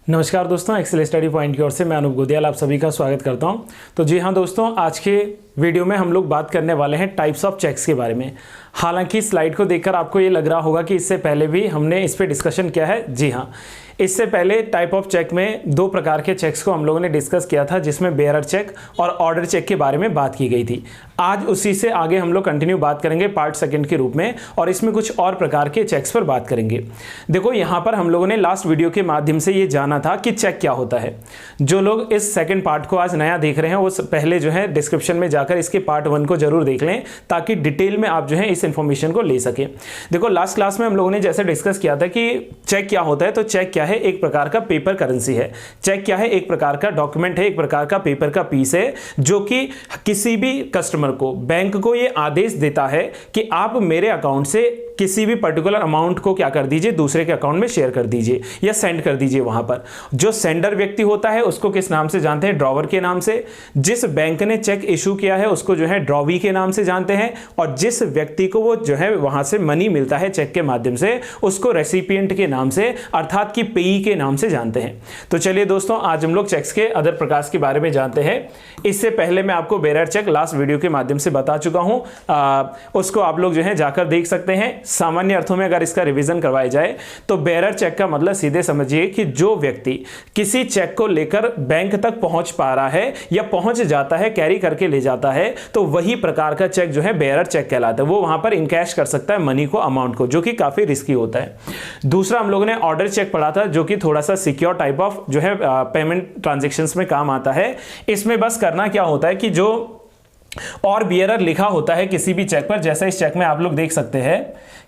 नमस्कार दोस्तों, Excel study point की ओर से मैं अनूप गोदियाल आप सभी का स्वागत करता हूं। तो जी हाँ दोस्तों, आज के वीडियो में हम लोग बात करने वाले हैं टाइप्स ऑफ चेक्स के बारे में। हालांकि स्लाइड को देखकर आपको ये लग रहा होगा कि इससे पहले भी हमने इस पे डिस्कशन किया है। जी हाँ, इससे पहले टाइप ऑफ चेक में दो प्रकार के चेक्स को हम लोगों ने डिस्कस किया था, जिसमें बेयरर चेक और ऑर्डर चेक के बारे में बात की गई थी। आज उसी से आगे हम लोग कंटिन्यू बात करेंगे पार्ट सेकंड के रूप में, और इसमें कुछ और प्रकार के चेक्स पर बात करेंगे। देखो, यहाँ पर हम लोगों ने लास्ट वीडियो के माध्यम से ये जाना था कि चेक क्या होता है। जो लोग इस सेकंड पार्ट को आज नया देख रहे हैं वो पहले जो है डिस्क्रिप्शन में जाकर इसके पार्ट 1 को जरूर देख लें, ताकि डिटेल में आप जो है इस इंफॉर्मेशन को ले सकें। देखो, लास्ट क्लास में हम लोगों ने जैसे डिस्कस किया था कि चेक क्या होता है, तो चेक क्या है, एक प्रकार का पेपर करेंसी है। चेक क्या है, एक प्रकार का डॉक्यूमेंट है, एक प्रकार का पेपर का पीस है, जो कि किसी भी कस्टमर को, बैंक को ये आदेश देता है कि आप मेरे अकाउंट से किसी भी पर्टिकुलर अमाउंट को क्या कर दीजिए, दूसरे के अकाउंट में शेयर कर दीजिए या सेंड कर दीजिए। वहां पर जो सेंडर व्यक्ति होता है उसको किस नाम से जानते हैं? ड्रॉवर के नाम से। जिस बैंक ने चेक इशू किया है उसको जो है ड्रॉवी के नाम से जानते हैं, और जिस व्यक्ति को वो जो है वहां से मनी मिलता है चेक के माध्यम से, उसको रेसिपिएंट के नाम से, अर्थात कि पेई के नाम से जानते हैं। तो चलिए दोस्तों, आज हम लोग चेक्स के अदर प्रकार के बारे में जानते हैं। इससे पहले मैं आपको बेयरर चेक लास्ट वीडियो के माध्यम से बता चुका हूं, उसको आप लोग जो है जाकर देख सकते हैं। सामान्य अर्थों में अगर इसका रिवीजन करवाया जाए तो बेयरर चेक का मतलब सीधे समझिए कि जो व्यक्ति किसी चेक को लेकर बैंक तक पहुंच पा रहा है या पहुंच जाता है, कैरी करके ले जाता है, तो वही प्रकार का चेक जो है बेयरर चेक कहलाता है। वो वहां पर इनकैश कर सकता है मनी को, अमाउंट को, जो कि काफी रिस्की होता है। दूसरा हम लोगों ने ऑर्डर चेक पढ़ा था, जो कि थोड़ा सा सिक्योर टाइप ऑफ जो है पेमेंट ट्रांजेक्शंस में काम आता है। इसमें बस करना क्या होता है कि जो और बियरर लिखा होता है किसी भी चेक पर, जैसे इस चेक में आप लोग देख सकते हैं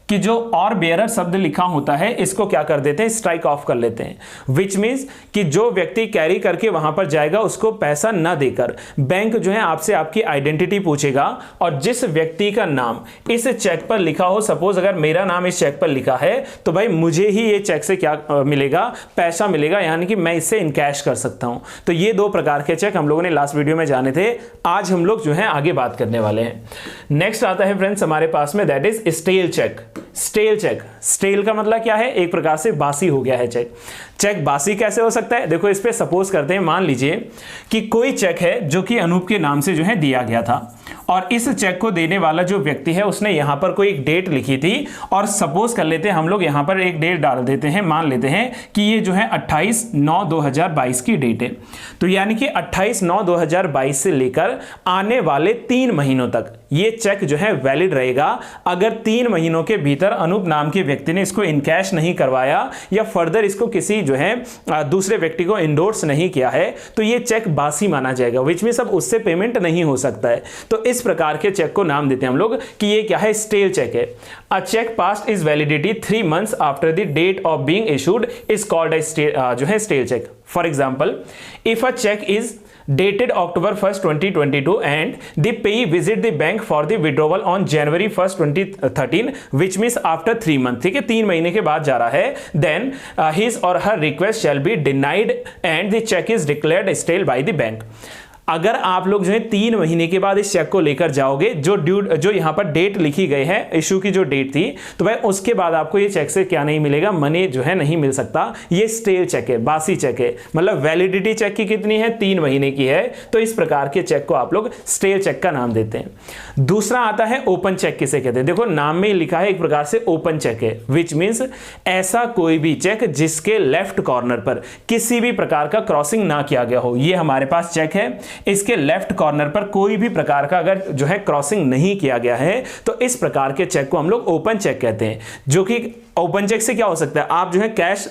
कि जो और बेयरर शब्द लिखा होता है इसको क्या कर देते हैं, स्ट्राइक ऑफ कर लेते हैं। विच मींस कि जो व्यक्ति कैरी करके वहां पर जाएगा उसको पैसा ना देकर बैंक जो है आपसे आपकी आइडेंटिटी पूछेगा, और जिस व्यक्ति का नाम इस चेक पर लिखा हो, सपोज अगर मेरा नाम इस चेक पर लिखा है, तो भाई मुझे ही ये चेक से क्या मिलेगा, पैसा मिलेगा, यानी कि मैं इससे इनकैश कर सकता हूं। तो ये दो प्रकार के चेक हम लोगों ने लास्ट वीडियो में जाने थे। आज हम लोग जो है आगे बात करने वाले हैं। नेक्स्ट आता है फ्रेंड्स हमारे पास में, that is stale cheque. Stale cheque, stale का मतलब क्या है, एक प्रकार से बासी हो गया है चेक। चेक बासी कैसे हो सकता है? देखो, इस पे सपोज करते हैं, मान लीजिए कि कोई चेक है जो कि अनूप के नाम से जो है दिया गया था, और इस चेक को देने वाला जो व्यक्ति है उसने यहां पर कोई एक डेट लिखी थी, और सपोज कर लेते हैं हम लोग यहां पर एक डेट डाल देते हैं, मान लेते हैं कि ये जो है 28/9/2022 की डेट है। तो यानी कि 28/9/2022 से लेकर आने वाले 3 महीनों तक ये चेक जो है वैलिड रहेगा। अगर 3 महीनों के भीतर अनूप नाम के व्यक्ति ने इसको इनकैश नहीं करवाया या फर्दर इसको किसी जो है दूसरे व्यक्ति को इंडोर्स नहीं किया है, तो ये चेक बासी माना जाएगा, विच मींस अब उससे पेमेंट नहीं हो सकता है। तो इस प्रकार के चेक को नाम देते हैं हम लोग कि ये क्या है, स्टेल चेक है। A cheque past is validity 3 months after the date of being issued is called जो है stale cheque. For example, if a cheque is dated October 1st, 2022 and the payee visit the bank for the withdrawal on January 1st, 2013, which means after 3 months, ठीक है, 3 महीने के बाद जा रहा है, then his or her request shall be denied and the check is declared stale by the bank। अगर आप लोग जो है 3 महीने के बाद इस चेक को लेकर जाओगे, जो यहां पर डेट लिखी गई है, इशू की जो डेट थी, तो भाई उसके बाद आपको ये चेक से क्या नहीं मिलेगा, मनी जो है नहीं मिल सकता। ये स्टेल चेक है, बासी चेक है, मतलब वैलिडिटी चेक की कितनी है, 3 महीने की है। तो इस प्रकार के चेक को आप लोग स्टेल चेक का नाम देते हैं। दूसरा आता है ओपन चेक, किसे कहते हैं? देखो, नाम में लिखा है एक प्रकार से ओपन चेक है, विच मीन्स ऐसा कोई भी चेक जिसके लेफ्ट कॉर्नर पर किसी भी प्रकार का क्रॉसिंग ना किया गया हो। ये हमारे पास चेक है, इसके लेफ्ट कॉर्नर पर कोई भी प्रकार का अगर जो है क्रॉसिंग नहीं किया गया है, तो इस प्रकार के चेक को हम लोग ओपन चेक कहते हैं। जो कि ओपन चेक से क्या हो सकता है, आप जो है कैश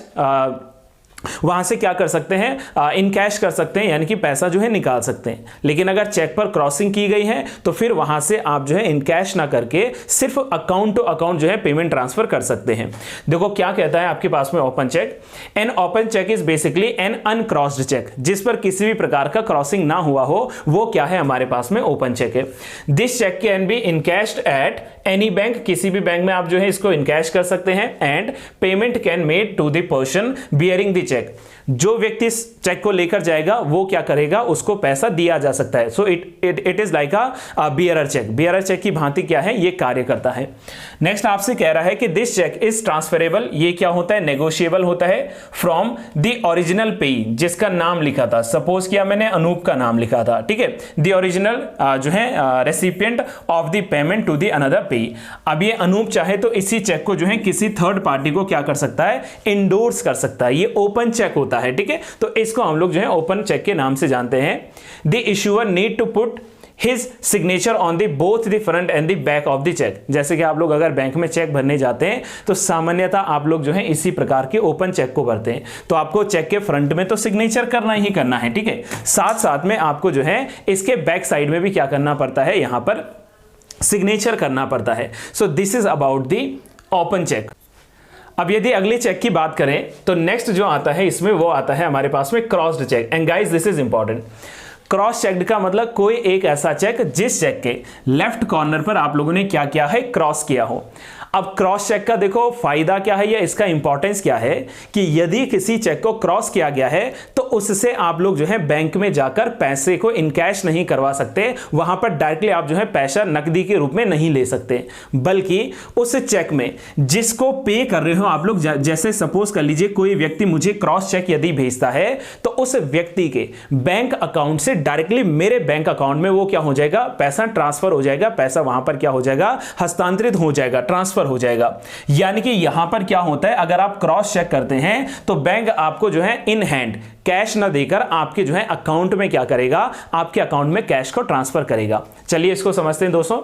वहां से क्या कर सकते हैं, इनकैश कर सकते हैं, यानी कि पैसा जो है निकाल सकते हैं। लेकिन अगर चेक पर क्रॉसिंग की गई है तो फिर वहां से आप जो है इनकैश ना करके सिर्फ अकाउंट टू अकाउंट जो है पेमेंट ट्रांसफर कर सकते हैं। देखो क्या कहता है आपके पास में open cheque, an open cheque is basically an uncrossed cheque, जिस पर किसी भी प्रकार का क्रॉसिंग ना हुआ हो, वो क्या है हमारे पास में ओपन चेक है। This cheque can be encashed at any bank, किसी भी बैंक में आप जो है इसको इनकैश कर सकते हैं। And payment can made to the person bearing the cheque, जो व्यक्ति इस चेक को लेकर जाएगा वो क्या करेगा, उसको पैसा दिया जा सकता है। So it is like a bearer cheque. Bearer cheque की भांति क्या है, ये कार्य करता है। नेक्स्ट आपसे कह रहा है कि दिस चेक इज ट्रांसफरेबल, ये क्या होता है, नेगोशिएबल होता है फ्रॉम द ओरिजिनल पेई, जिसका नाम लिखा था। सपोज किया मैंने अनूप का नाम लिखा था, ठीक है, द ओरिजिनल जो है recipient of the payment to the another payee. अब ये अनूप चाहे तो इसी चेक को जो है किसी थर्ड पार्टी को क्या कर सकता है, इंडोर्स कर सकता है। ये ओपन चेक होता है, ठीक है, तो इसको हम लोग जो है ओपन चेक के नाम से जानते हैं। The issuer need to put His signature on the both the front and the back of the check। जैसे कि आप लोग अगर बैंक में चेक भरने जाते हैं तो सामान्यतः आप लोग जो है इसी प्रकार के ओपन चेक को भरते हैं। तो आपको चेक के फ्रंट में तो सिग्नेचर करना ही करना है, ठीक है, साथ साथ में आपको जो है इसके बैक साइड में भी क्या करना पड़ता है, यहां पर सिग्नेचर करना पड़ता है। So this is about the open cheque. अब यदि अगले चेक की बात करें तो नेक्स्ट जो आता है इसमें वो आता है हमारे पास में crossed cheque. And guys this is important. Cross checked का मतलब कोई एक ऐसा चेक जिस चेक के लेफ्ट कॉर्नर पर आप लोगों ने क्या किया है, क्रॉस किया हो। अब क्रॉस चेक का देखो फायदा क्या है या इसका इंपॉर्टेंस क्या है कि यदि किसी चेक को क्रॉस किया गया है तो उससे आप लोग जो है बैंक में जाकर पैसे को इनकैश नहीं करवा सकते, वहां पर डायरेक्टली आप जो है पैसा नकदी के रूप में नहीं ले सकते, बल्कि उस चेक में जिसको पे कर रहे हो आप लोग, जैसे सपोज कर लीजिए कोई व्यक्ति मुझे क्रॉस चेक यदि भेजता है तो उस व्यक्ति के बैंक अकाउंट से डायरेक्टली मेरे बैंक अकाउंट में वो क्या हो जाएगा, पैसा ट्रांसफर हो जाएगा, पैसा वहां पर क्या हो जाएगा, हस्तांतरित हो जाएगा, ट्रांसफर हो जाएगा। यानी कि यहां पर क्या होता है, अगर आप क्रॉस चेक करते हैं तो बैंक आपको जो है इन हैंड कैश ना देकर आपके जो है अकाउंट में क्या करेगा, आपके अकाउंट में कैश को ट्रांसफर करेगा। चलिए इसको समझते हैं दोस्तों।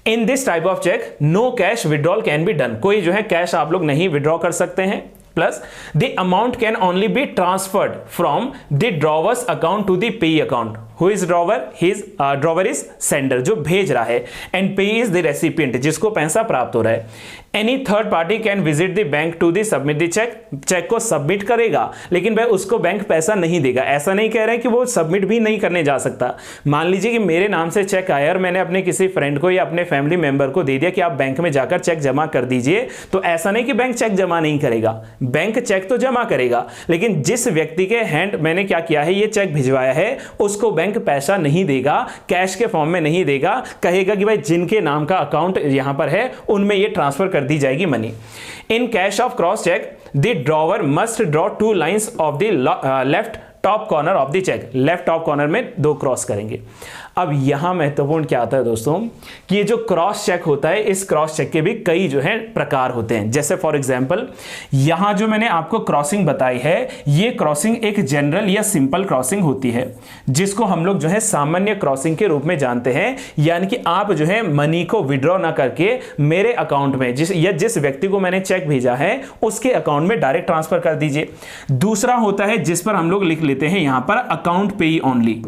In this type of cheque no cash withdrawal can be done, कोई जो है कैश आप लोग नहीं विड्रॉ कर सकते हैं। Plus the amount can only be transferred from the drawer's account to the pay account. Who is drawer? His drawer is sender, जो भेज रहा है, and pay is the recipient, जिसको पैसा प्राप्त हो रहा है। Any third party can visit the bank to the submit the check, cheque को सबमिट करेगा लेकिन भाई उसको बैंक पैसा नहीं देगा। ऐसा नहीं कह रहे हैं कि वो सबमिट भी नहीं करने जा सकता। मान लीजिए कि मेरे नाम से चेक आया और मैंने अपने किसी फ्रेंड को या अपने फैमिली मेंबर को दे दिया कि आप बैंक में जाकर चेक जमा कर दीजिए, तो ऐसा नहीं कि बैंक चेक जमा नहीं करेगा, बैंक चेक तो जमा करेगा, लेकिन जिस व्यक्ति के हैंड मैंने क्या किया है, ये चेक भिजवाया है, उसको बैंक पैसा नहीं देगा, कैश के फॉर्म में नहीं देगा, कहेगा कि भाई जिनके नाम का अकाउंट यहां पर है उनमें ये ट्रांसफर कर दी जाएगी money. In case of cross cheque the drawer must draw 2 lines of the left top corner of the cheque, left top corner में 2 क्रॉस करेंगे। अब यहां महत्वपूर्ण क्या आता है दोस्तों कि ये जो क्रॉस चेक होता है, इस क्रॉस चेक के भी कई जो है प्रकार होते हैं। जैसे फॉर एग्जांपल यहां जो मैंने आपको क्रॉसिंग बताई है, ये क्रॉसिंग एक जनरल या सिंपल क्रॉसिंग होती है, जिसको हम लोग जो है सामान्य क्रॉसिंग के रूप में जानते हैं। यानी कि आप जो है मनी को विड्रॉ ना करके मेरे अकाउंट में जिस व्यक्ति को मैंने चेक भेजा है उसके अकाउंट में डायरेक्ट ट्रांसफर कर दीजिए। दूसरा होता है जिस पर हम लोग लिख लेते हैं यहां पर अकाउंट पेई ओनली।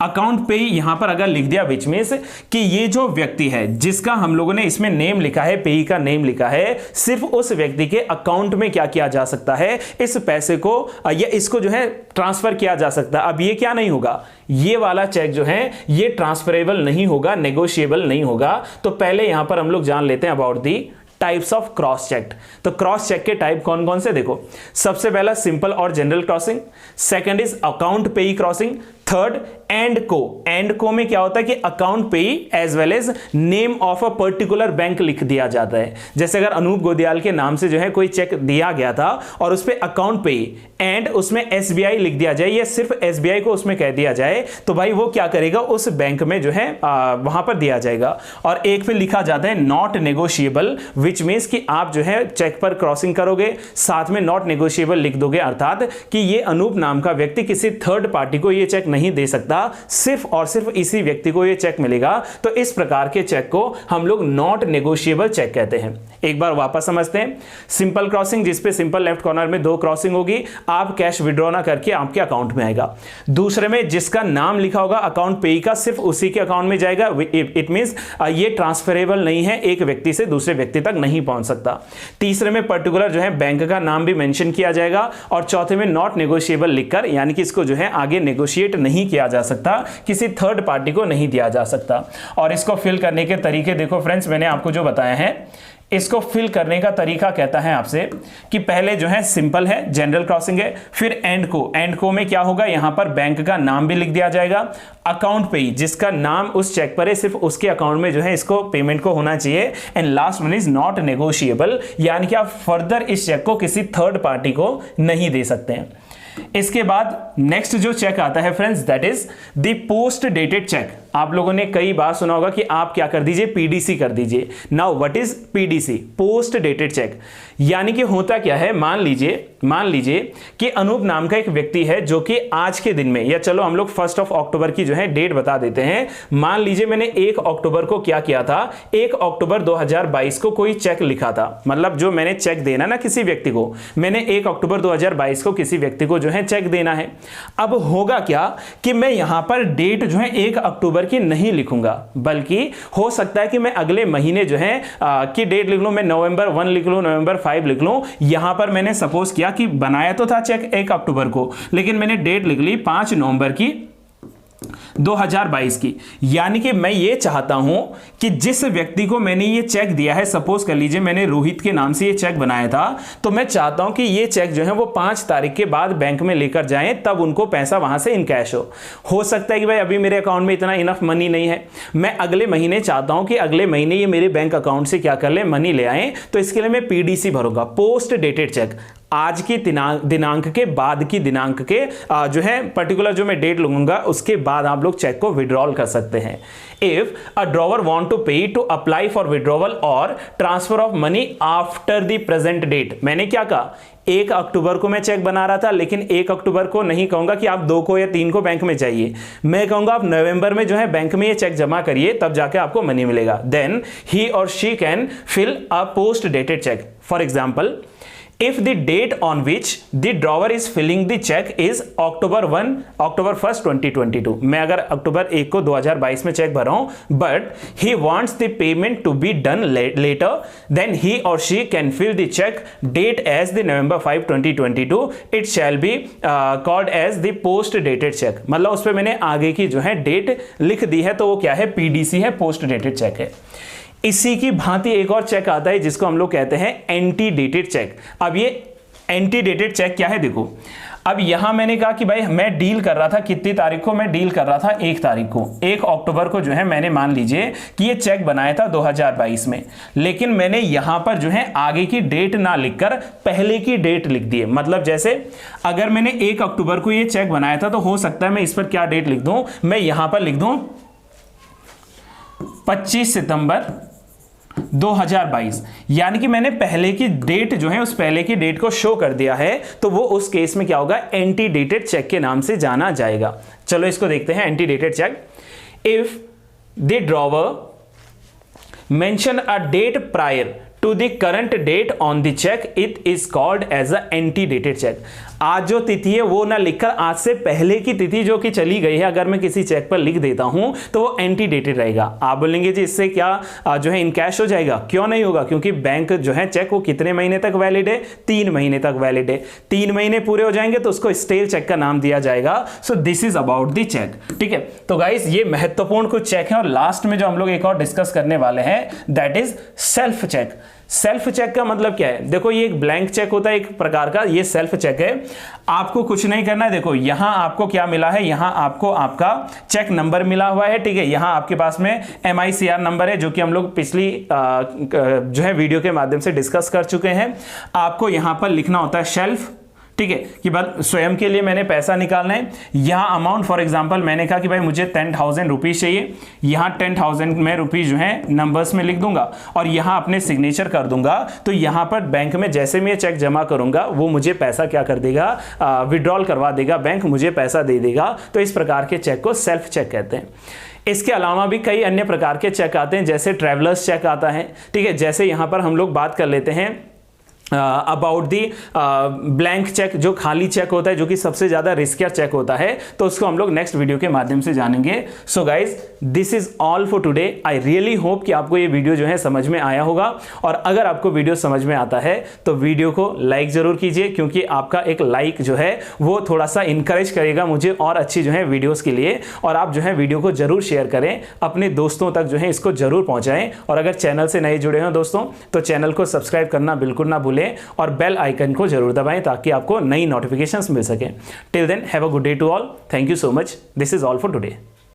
अकाउंट पे यहां पर अगर लिख दिया विच मींस कि ये जो व्यक्ति है जिसका हम लोगों ने इसमें नेम लिखा है, पेई का नेम लिखा है, सिर्फ उस व्यक्ति के अकाउंट में क्या किया जा सकता है, इस पैसे को या इसको जो है ट्रांसफर किया जा सकता है। अब ये क्या नहीं होगा, ये वाला चेक जो है ये ट्रांसफरेबल नहीं होगा, नेगोशिएबल नहीं होगा। तो पहले यहां पर हम लोग जान लेते हैं about the types of cross cheque. तो क्रॉस चेक के टाइप कौन कौन से, देखो सबसे पहला सिंपल और general crossing, second is account payee crossing, third and co. And co में क्या होता है कि account payee as well as name of a particular bank लिख दिया जाता है। जैसे अगर अनूप गोदियाल के नाम से जो है कोई चेक दिया गया था और उस पर अकाउंट पेई एंड उसमें SBI लिख दिया जाए या सिर्फ SBI को उसमें कह दिया जाए, तो भाई वो क्या करेगा, उस बैंक में जो है वहां पर दिया जाएगा। और एक पे लिखा जाता है नॉट नेगोशिएबल, विच मीन्स कि आप जो है चेक पर क्रॉसिंग करोगे साथ में नॉट नेगोशिएबल लिख दोगे, अर्थात कि ये अनूप नाम का व्यक्ति किसी थर्ड पार्टी को ये चेक नहीं दे सकता, सिर्फ और सिर्फ इसी व्यक्ति को ये चेक मिलेगा। तो इस प्रकार के चेक को हम लोग नॉट नेगोशिएबल चेक कहते हैं। एक बार वापस समझते हैं। सिंपल क्रॉसिंग, जिसपे सिंपल लेफ्ट कॉर्नर में 2 क्रॉसिंग होगी, आप कैश विड्रॉ ना करके आपके अकाउंट में आएगा। दूसरे में जिसका नाम लिखा होगा अकाउंट पेई का, सिर्फ उसी के अकाउंट में जाएगा। इट मींस ये ट्रांसफरेबल नहीं है, एक व्यक्ति से दूसरे व्यक्ति तक नहीं पहुंच सकता। तीसरे में पर्टिकुलर जो है बैंक का नाम भी मेंशन किया जाएगा। और चौथे में नॉट नेगोशिएबल लिखकर, यानी कि इसको जो है आगे नेगोशिएट नहीं किया जा सकता, किसी थर्ड पार्टी को नहीं दिया जा सकता। और इसको फिल करने के तरीके देखो फ्रेंड्स, मैंने आपको जो बताया है, इसको फिल करने का तरीका कहता है आपसे कि पहले जो है सिंपल है, जनरल क्रॉसिंग है, फिर एंड को में क्या होगा, यहां पर बैंक का नाम भी लिख दिया जाएगा, अकाउंट पे जिसका नाम उस चेक पर है सिर्फ उसके अकाउंट में जो है इसको पेमेंट को होना चाहिए। And last one is not negotiable, यानी कि आप फर्दर इस चेक को किसी थर्ड पार्टी को नहीं दे सकते हैं। इसके बाद नेक्स्ट जो चेक आता है friends, that is the post dated check. आप लोगों ने कई बार सुना होगा कि आप क्या कर दीजिए, पीडीसी कर दीजिए। Now what is PDC, post dated check. यानी कि होता क्या है, मान लीजिए कि अनूप नाम का एक व्यक्ति है जो कि आज के दिन में, या चलो हम लोग 1 अक्टूबर की जो है डेट बता देते हैं। मान लीजिए मैंने 1 अक्टूबर को क्या किया था, 1 अक्टूबर 2022 को कोई चेक लिखा था। मतलब जो मैंने चेक देना ना किसी व्यक्ति को, मैंने 1 अक्टूबर 2022 को किसी व्यक्ति को जो है चेक देना है। अब होगा क्या कि मैं यहां पर डेट जो है 1 अक्टूबर की नहीं लिखूंगा, बल्कि हो सकता है कि मैं अगले महीने जो है की डेट लिख लूं, मैं नवंबर 1 लिख लूं, नवंबर 5 लिख लूं। यहां पर मैंने सपोज किया कि बनाया तो था चेक 1 अक्टूबर को, लेकिन मैंने डेट लिख ली 5 नवंबर की 2022 की। यानी कि मैं ये चाहता हूं कि जिस व्यक्ति को मैंने ये चेक दिया है, सपोज कर लीजिए मैंने रोहित के नाम से ये चेक बनाया था, तो मैं चाहता हूं कि ये चेक जो है वो 5 तारीख के बाद बैंक में लेकर जाएं, तब उनको पैसा वहां से इनकैश हो सकता है कि भाई अभी मेरे अकाउंट में इतना इनफ मनी नहीं है, मैं अगले महीने चाहता हूं कि अगले महीने ये मेरे बैंक अकाउंट से क्या कर ले, मनी ले आए, तो इसके लिए मैं पीडीसी भरूंगा, पोस्ट डेटेड चेक। आज की दिनांक के बाद की दिनांक के जो है पर्टिकुलर जो मैं डेट लूंगा, उसके बाद आप लोग चेक को विड्रॉल कर सकते हैं। If a drawer want to pay to apply for withdrawal और transfer of money after the present date. मैंने क्या कहा, 1 अक्टूबर को मैं चेक बना रहा था, लेकिन 1 अक्टूबर को नहीं कहूंगा कि आप 2 को या 3 को बैंक में जाइए, मैं कहूंगा आप नवंबर में जो है बैंक में ये चेक जमा करिए, तब जाके आपको मनी मिलेगा। देन ही और she can fill a post dated cheque. For example, if the date on which the drawer is filling the check is October 1st 2022, मैं अगर अक्टूबर 1 को 2022 में चेक भरा हूं, but he wants the payment to be done later, then he or she can fill the check date as the November 5 2022, it shall be called as the post dated check। मतलब उस पर मैंने आगे की जो है डेट लिख दी है, तो वो क्या है, पीडीसी है, पोस्ट डेटेड चेक है। इसी की भांति एक और चेक आता है जिसको हम लोग कहते हैं एंटी डेटेड चेक। अब ये एंटी डेटेड चेक क्या है, देखो अब यहां मैंने कहा कि भाई मैं डील कर रहा था कितनी तारीख को, मैं डील कर रहा था 1 तारीख को, 1 अक्टूबर को जो है मैंने मान लीजिए कि ये चेक बनाया था 2022 में, लेकिन मैंने यहां पर जो है आगे की डेट ना लिखकर पहले की डेट लिख दी है। मतलब जैसे अगर मैंने 1 अक्टूबर को ये चेक बनाया था, तो हो सकता है मैं इस पर क्या डेट लिख दूं, मैं यहां पर लिख दूं 25 सितंबर 2022, यानी कि मैंने पहले की डेट जो है उस पहले की डेट को शो कर दिया है, तो वो उस केस में क्या होगा, एंटी डेटेड चेक के नाम से जाना जाएगा। चलो इसको देखते हैं, ante dated cheque. If the drawer mention a date prior to the current date on the check, it is called as a antedated check। आज जो तिथि है वो ना लिखकर आज से पहले की तिथि जो कि चली गई है अगर मैं किसी चेक पर लिख देता हूं, तो वो एंटीडेटेड रहेगा। आप बोलेंगे जी इससे क्या जो है इनकैश हो जाएगा, क्यों नहीं होगा, क्योंकि बैंक जो है चेक वो कितने महीने तक वैलिड है, 3 महीने तक वैलिड है। 3 महीने पूरे हो जाएंगे तो उसको स्टेल चेक का नाम दिया जाएगा। So this is about the cheque. ठीक है, तो गाइस ये महत्वपूर्ण कुछ चेक है, और लास्ट में जो हम लोग एक और डिस्कस करने वाले हैं that is self cheque. Self cheque का मतलब क्या है, देखो ये एक ब्लैंक चेक होता है एक प्रकार का, ये सेल्फ चेक है। आपको कुछ नहीं करना है, देखो यहां आपको क्या मिला है, यहां आपको आपका चेक नंबर मिला हुआ है। ठीक है, यहां आपके पास में MICR नंबर है जो कि हम लोग पिछली जो है वीडियो के माध्यम से डिस्कस कर चुके हैं। आपको यहां पर लिखना होता है शेल्फ, ठीक है, कि बस स्वयं के लिए मैंने पैसा निकालना है। यहाँ अमाउंट फॉर एग्जांपल मैंने कहा कि भाई मुझे 10,000 रुपीज चाहिए, यहाँ 10,000 में रुपीज जो है नंबर्स में लिख दूंगा और यहाँ अपने सिग्नेचर कर दूंगा। तो यहाँ पर बैंक में जैसे मैं चेक जमा करूंगा वो मुझे पैसा क्या कर देगा, विड्रॉल करवा देगा, बैंक मुझे पैसा दे देगा। तो इस प्रकार के चेक को सेल्फ चेक कहते हैं। इसके अलावा भी कई अन्य प्रकार के चेक आते हैं, जैसे ट्रैवलर्स चेक आता है, ठीक है। जैसे यहां पर हम लोग बात कर लेते हैं अबाउट दी ब्लैंक चेक, जो खाली चेक होता है, जो कि सबसे ज्यादा रिस्कियर चेक होता है, तो उसको हम लोग नेक्स्ट वीडियो के माध्यम से जानेंगे। So guys, this is all for today. I really hope कि आपको ये वीडियो जो है समझ में आया होगा, और अगर आपको वीडियो समझ में आता है तो वीडियो को लाइक जरूर कीजिए, क्योंकि आपका एक लाइक जो है वो थोड़ा सा इंकरेज करेगा मुझे और अच्छी जो है वीडियोस के लिए। और आप जो है वीडियो को जरूर शेयर करें, अपने दोस्तों तक जो है इसको जरूर पहुंचाएं। और अगर चैनल से नए जुड़े हो दोस्तों तो चैनल को सब्सक्राइब करना बिल्कुल ना भूलें और बेल आइकन को जरूर दबाएं ताकि आपको नई नोटिफिकेशंस मिल सके। Till then, have a good day to all. Thank you so much. This is all for today.